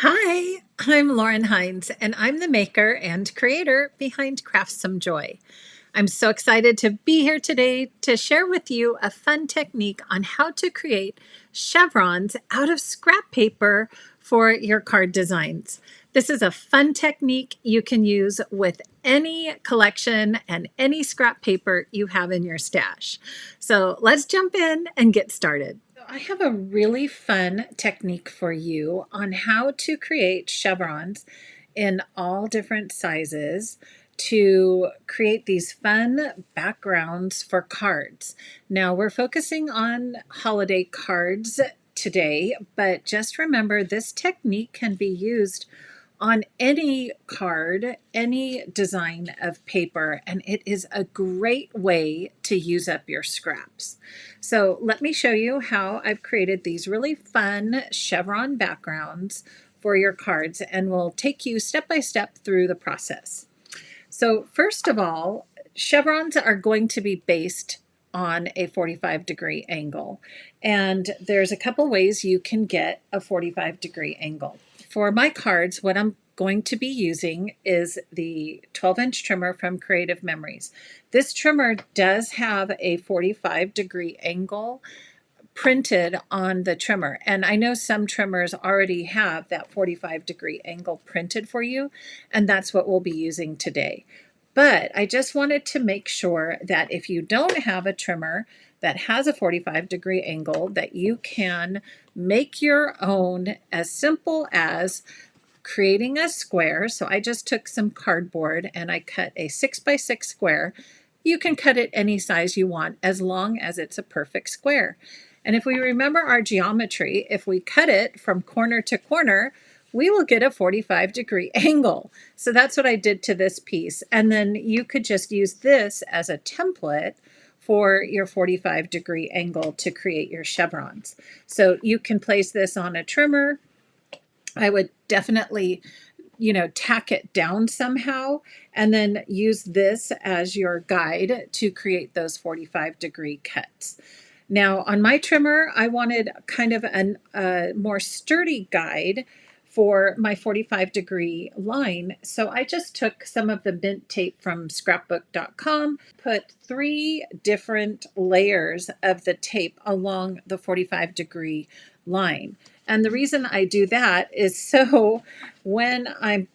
Hi, I'm Lauren Hines, and I'm the maker and creator behind Craft Some Joy. I'm so excited to be here today to share with you a fun technique on how to create chevrons out of scrap paper for your card designs. This is a fun technique you can use with any collection and any scrap paper you have in your stash. So let's jump in and get started. I have a really fun technique for you on how to create chevrons in all different sizes to create these fun backgrounds for cards. Now, we're focusing on holiday cards today, but just remember this technique can be used on any card, any design of paper, and it is a great way to use up your scraps. So let me show you how I've created these really fun chevron backgrounds for your cards, and we'll take you step by step through the process. So first of all, chevrons are going to be based on a 45-degree angle. And there's a couple ways you can get a 45-degree angle. For my cards, what I'm going to be using is the 12-inch trimmer from Creative Memories. This trimmer does have a 45-degree angle printed on the trimmer. And I know some trimmers already have that 45-degree angle printed for you, and that's what we'll be using today. But I just wanted to make sure that if you don't have a trimmer that has a 45-degree angle, that you can make your own as simple as creating a square. So I just took some cardboard and I cut a 6x6 square. You can cut it any size you want as long as it's a perfect square. And if we remember our geometry, if we cut it from corner to corner, we will get a 45-degree angle. So that's what I did to this piece. And then you could just use this as a template for your 45-degree angle to create your chevrons. So you can place this on a trimmer. I would definitely tack it down somehow and then use this as your guide to create those 45-degree cuts. Now on my trimmer, I wanted kind of a more sturdy guide for my 45-degree line. So I just took some of the mint tape from scrapbook.com, put 3 different layers of the tape along the 45-degree line. And the reason I do that is so when I'm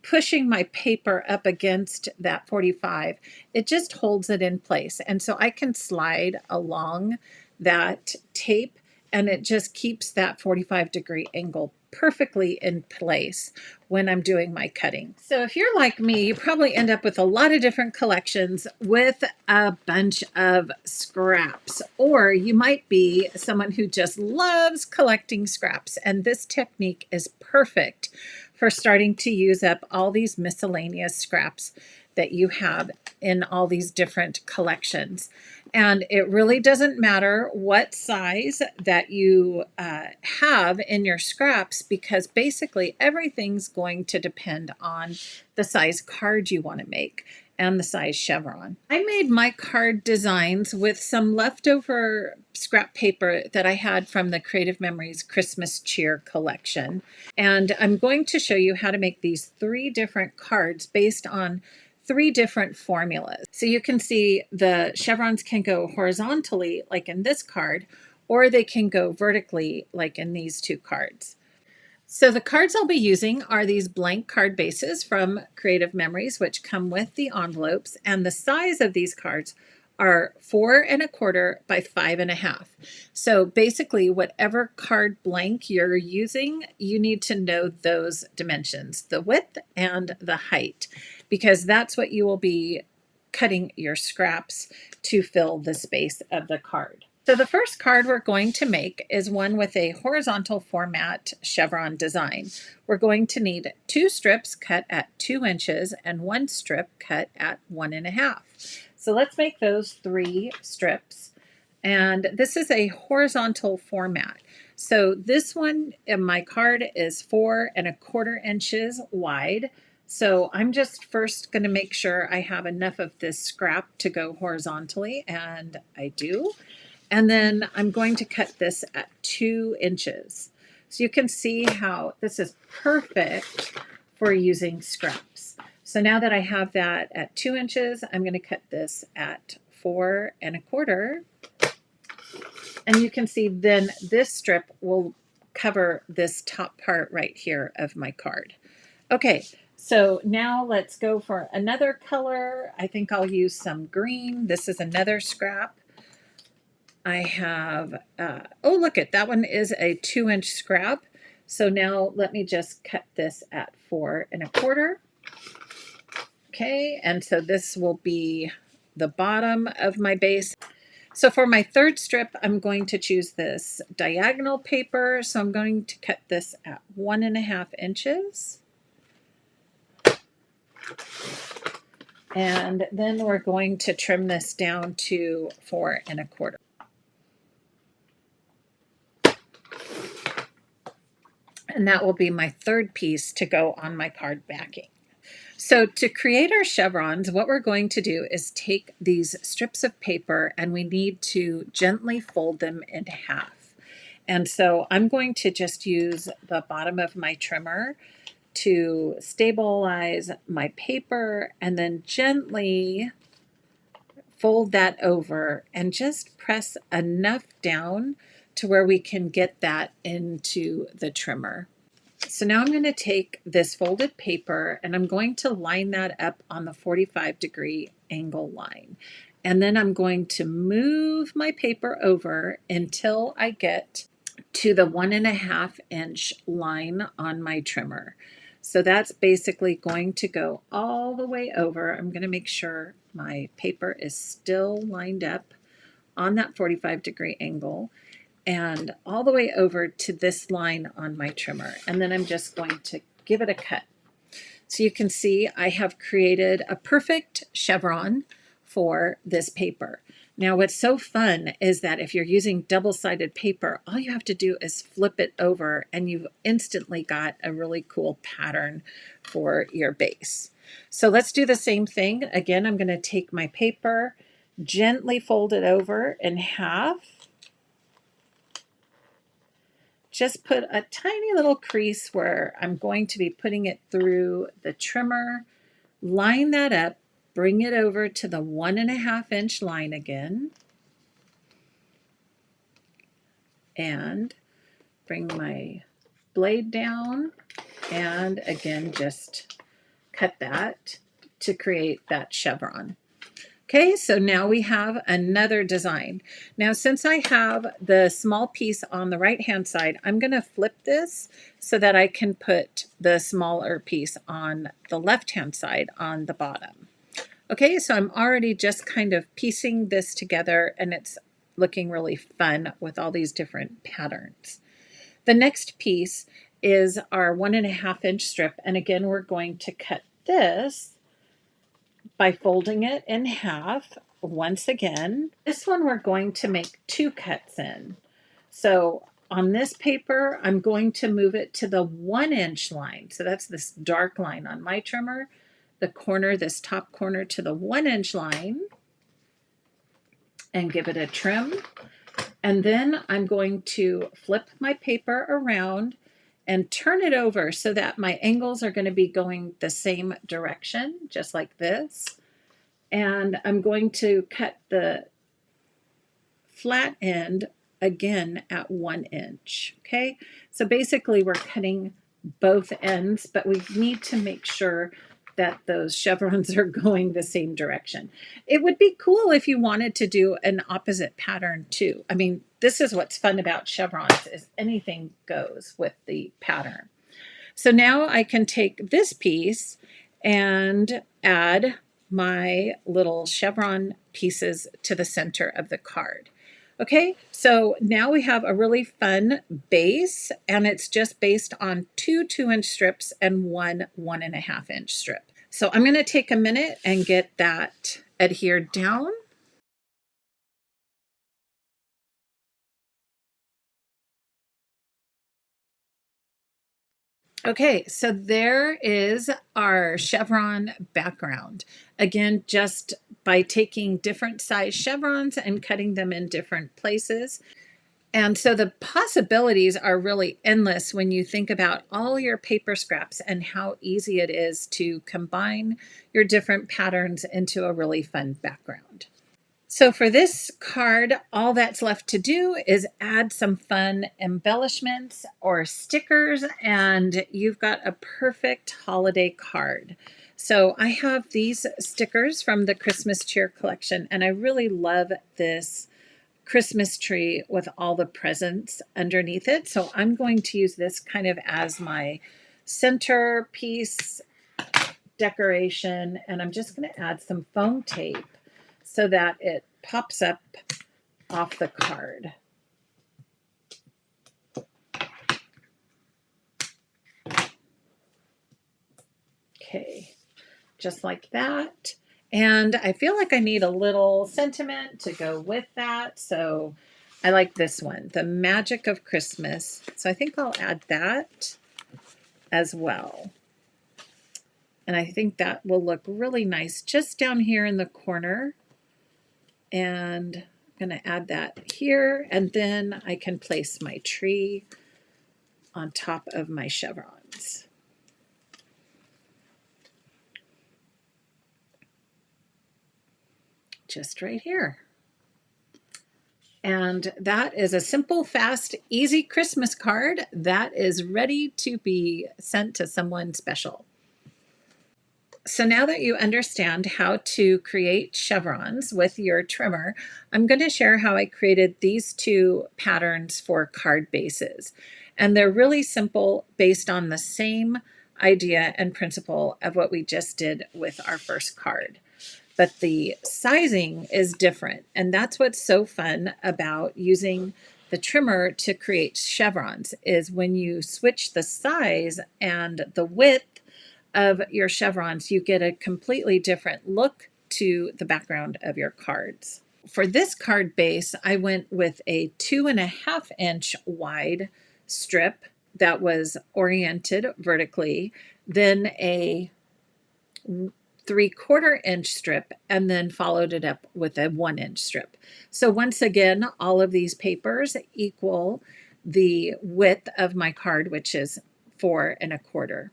pushing my paper up against that 45, it just holds it in place. And so I can slide along that tape and it just keeps that 45-degree angle perfectly in place when I'm doing my cutting. So if you're like me, you probably end up with a lot of different collections with a bunch of scraps, or you might be someone who just loves collecting scraps, and this technique is perfect for starting to use up all these miscellaneous scraps that you have in all these different collections. And it really doesn't matter what size that you have in your scraps, because basically everything's going to depend on the size card you want to make and the size chevron. I made my card designs with some leftover scrap paper that I had from the Creative Memories Christmas Cheer collection. And I'm going to show you how to make these 3 different cards based on 3 different formulas. So you can see the chevrons can go horizontally like in this card, or they can go vertically like in these 2 cards. So the cards I'll be using are these blank card bases from Creative Memories, which come with the envelopes, and the size of these cards are 4 1/4 by 5 1/2. So basically whatever card blank you're using, you need to know those dimensions, the width and the height, because that's what you will be cutting your scraps to fill the space of the card. So the first card we're going to make is one with a horizontal format chevron design. We're going to need 2 strips cut at 2 inches and 1 strip cut at 1 1/2. So let's make those 3 strips. And this is a horizontal format. So this one in my card is 4 1/4 inches wide. So I'm just first going to make sure I have enough of this scrap to go horizontally, and I do. And then I'm going to cut this at 2 inches. So you can see how this is perfect for using scraps. So now that I have that at 2 inches, I'm going to cut this at 4 1/4. And you can see then this strip will cover this top part right here of my card. Okay, so now let's go for another color. I think I'll use some green. This is another scrap. I have, oh, look at that one is a 2-inch scrap. So now let me just cut this at 4 1/4. Okay, and so this will be the bottom of my base. So for my third strip, I'm going to choose this diagonal paper. So I'm going to cut this at 1 1/2 inches. And then we're going to trim this down to 4 1/4. And that will be my third piece to go on my card backing. So to create our chevrons, what we're going to do is take these strips of paper and we need to gently fold them in half. And so I'm going to just use the bottom of my trimmer to stabilize my paper and then gently fold that over and just press enough down to where we can get that into the trimmer. So now I'm going to take this folded paper and I'm going to line that up on the 45-degree angle line. And then I'm going to move my paper over until I get to the 1 1/2 inch line on my trimmer. So that's basically going to go all the way over. I'm going to make sure my paper is still lined up on that 45-degree angle and all the way over to this line on my trimmer. And then I'm just going to give it a cut. So you can see I have created a perfect chevron for this paper. Now what's so fun is that if you're using double-sided paper, all you have to do is flip it over and you've instantly got a really cool pattern for your base. So let's do the same thing. Again, I'm going to take my paper, gently fold it over in half. Just put a tiny little crease where I'm going to be putting it through the trimmer, line that up, bring it over to the 1 1/2 inch line again, and bring my blade down, and again, just cut that to create that chevron. Okay, so now we have another design. Now, since I have the small piece on the right-hand side, I'm going to flip this so that I can put the smaller piece on the left-hand side on the bottom. Okay, so I'm already just kind of piecing this together and it's looking really fun with all these different patterns. The next piece is our 1 1/2 inch strip. And again, we're going to cut this by folding it in half once again. This one we're going to make 2 cuts in. So on this paper, I'm going to move it to the 1 inch line. So that's this dark line on my trimmer. The corner, this top corner to the 1 inch line and give it a trim. And then I'm going to flip my paper around and turn it over so that my angles are going to be going the same direction, just like this. And I'm going to cut the flat end again at 1 inch. Okay, so basically we're cutting both ends, but we need to make sure that those chevrons are going the same direction. It would be cool if you wanted to do an opposite pattern too. I mean, this is what's fun about chevrons, is anything goes with the pattern. So now I can take this piece and add my little chevron pieces to the center of the card. Okay, so now we have a really fun base, and it's just based on 2 2-inch strips and 1 1 1/2 inch strip. So I'm going to take a minute and get that adhered down. Okay, so there is our chevron background. Again, just by taking different size chevrons and cutting them in different places. And so the possibilities are really endless when you think about all your paper scraps and how easy it is to combine your different patterns into a really fun background. So for this card, all that's left to do is add some fun embellishments or stickers, and you've got a perfect holiday card. So I have these stickers from the Christmas Cheer collection, and I really love this Christmas tree with all the presents underneath it. So I'm going to use this kind of as my centerpiece decoration, and I'm just going to add some foam tape so that it pops up off the card. Okay, just like that. And I feel like I need a little sentiment to go with that. So I like this one, The Magic of Christmas. So I think I'll add that as well. And I think that will look really nice just down here in the corner. And I'm going to add that here. And then I can place my tree on top of my chevrons. Just right here. And that is a simple, fast, easy Christmas card that is ready to be sent to someone special. So now that you understand how to create chevrons with your trimmer, I'm going to share how I created these two patterns for card bases. And they're really simple, based on the same idea and principle of what we just did with our first card. But the sizing is different. And that's what's so fun about using the trimmer to create chevrons, is when you switch the size and the width of your chevrons, you get a completely different look to the background of your cards. For this card base, I went with a 2.5-inch wide strip that was oriented vertically, then a 3/4-inch strip, and then followed it up with a 1-inch strip. So once again, all of these papers equal the width of my card, which is 4.25.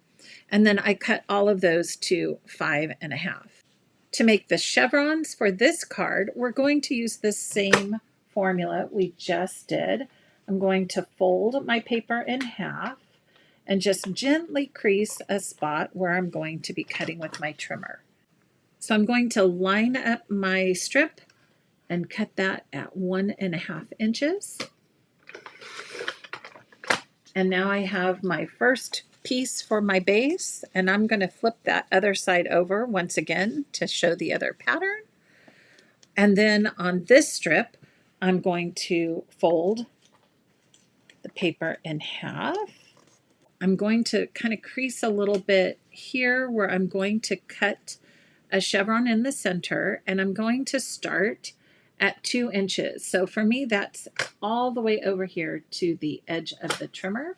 And then I cut all of those to 5.5. To make the chevrons for this card, we're going to use the same formula we just did. I'm going to fold my paper in half and just gently crease a spot where I'm going to be cutting with my trimmer. So I'm going to line up my strip and cut that at 1.5 inches. And now I have my first piece for my base, and I'm going to flip that other side over once again to show the other pattern. And then on this strip, I'm going to fold the paper in half. I'm going to kind of crease a little bit here where I'm going to cut a chevron in the center, and I'm going to start at 2 inches. So for me, that's all the way over here to the edge of the trimmer.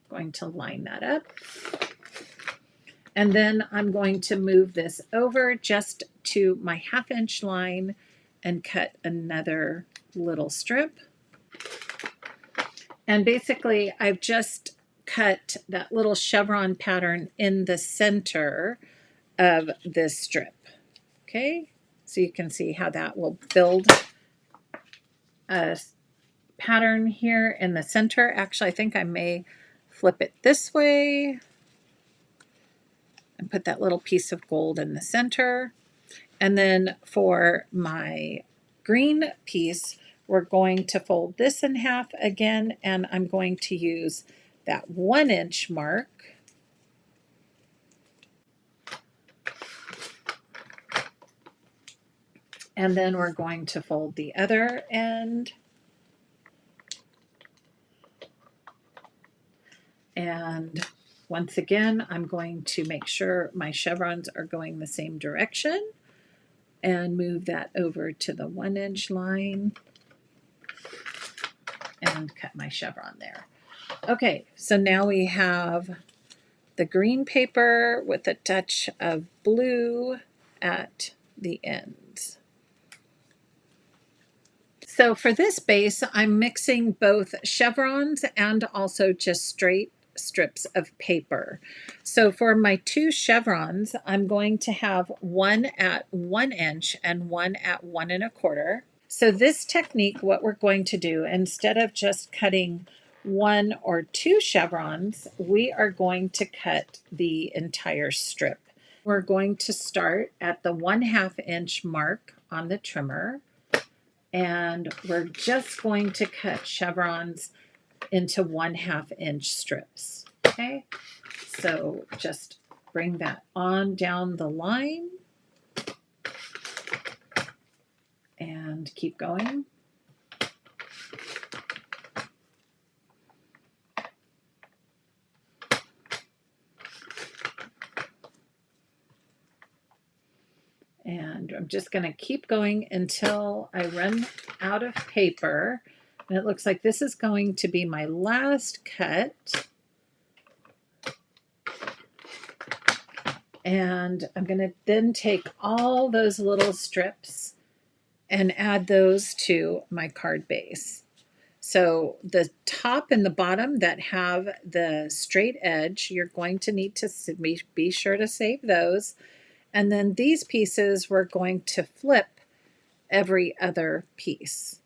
Going to line that up. And then I'm going to move this over just to my 1/2-inch line and cut another little strip. And basically, I've just cut that little chevron pattern in the center of this strip. Okay, so you can see how that will build a pattern here in the center. Actually, I think I may flip it this way and put that little piece of gold in the center. And then for my green piece, we're going to fold this in half again, and I'm going to use that 1-inch mark. And then we're going to fold the other end. And once again, I'm going to make sure my chevrons are going the same direction and move that over to the 1-inch line and cut my chevron there. Okay, so now we have the green paper with a touch of blue at the ends. So for this base, I'm mixing both chevrons and also just straight strips of paper. So for my 2 chevrons, I'm going to have one at 1 inch and one at 1 1/4. So this technique, what we're going to do, instead of just cutting 1 or 2 chevrons, we are going to cut the entire strip. We're going to start at the 1/2 inch mark on the trimmer, and we're just going to cut chevrons into 1/2 inch strips. Okay, so just bring that on down the line and keep going. And I'm just going to keep going until I run out of paper. And it looks like this is going to be my last cut. And I'm going to then take all those little strips and add those to my card base. So the top and the bottom that have the straight edge, you're going to need to be sure to save those. And then these pieces, we're going to flip every other piece.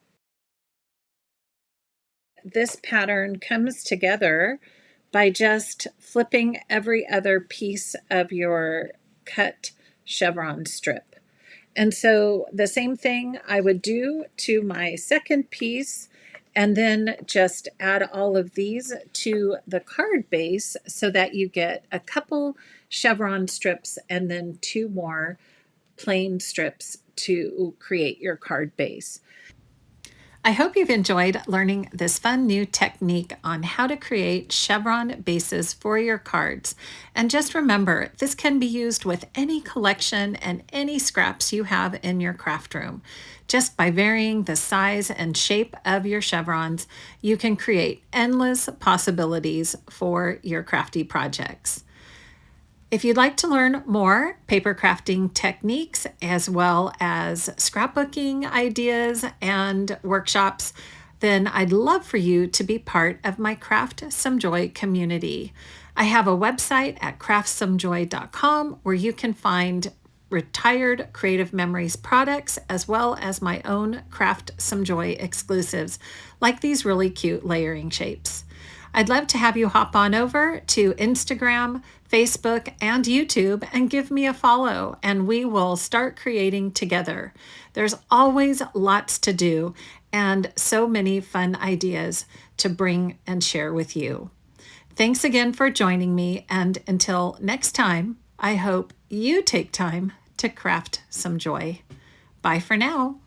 This pattern comes together by just flipping every other piece of your cut chevron strip. And so the same thing I would do to my second piece, and then just add all of these to the card base so that you get a couple chevron strips and then 2 more plain strips to create your card base. I hope you've enjoyed learning this fun new technique on how to create chevron bases for your cards. And just remember, this can be used with any collection and any scraps you have in your craft room. Just by varying the size and shape of your chevrons, you can create endless possibilities for your crafty projects. If you'd like to learn more paper crafting techniques as well as scrapbooking ideas and workshops, then I'd love for you to be part of my Craft Some Joy community. I have a website at craftssomejoy.com where you can find retired Creative Memories products as well as my own Craft Some Joy exclusives, like these really cute layering shapes. I'd love to have you hop on over to Instagram, Facebook, and YouTube and give me a follow, and we will start creating together. There's always lots to do and so many fun ideas to bring and share with you. Thanks again for joining me, and until next time, I hope you take time to craft some joy. Bye for now.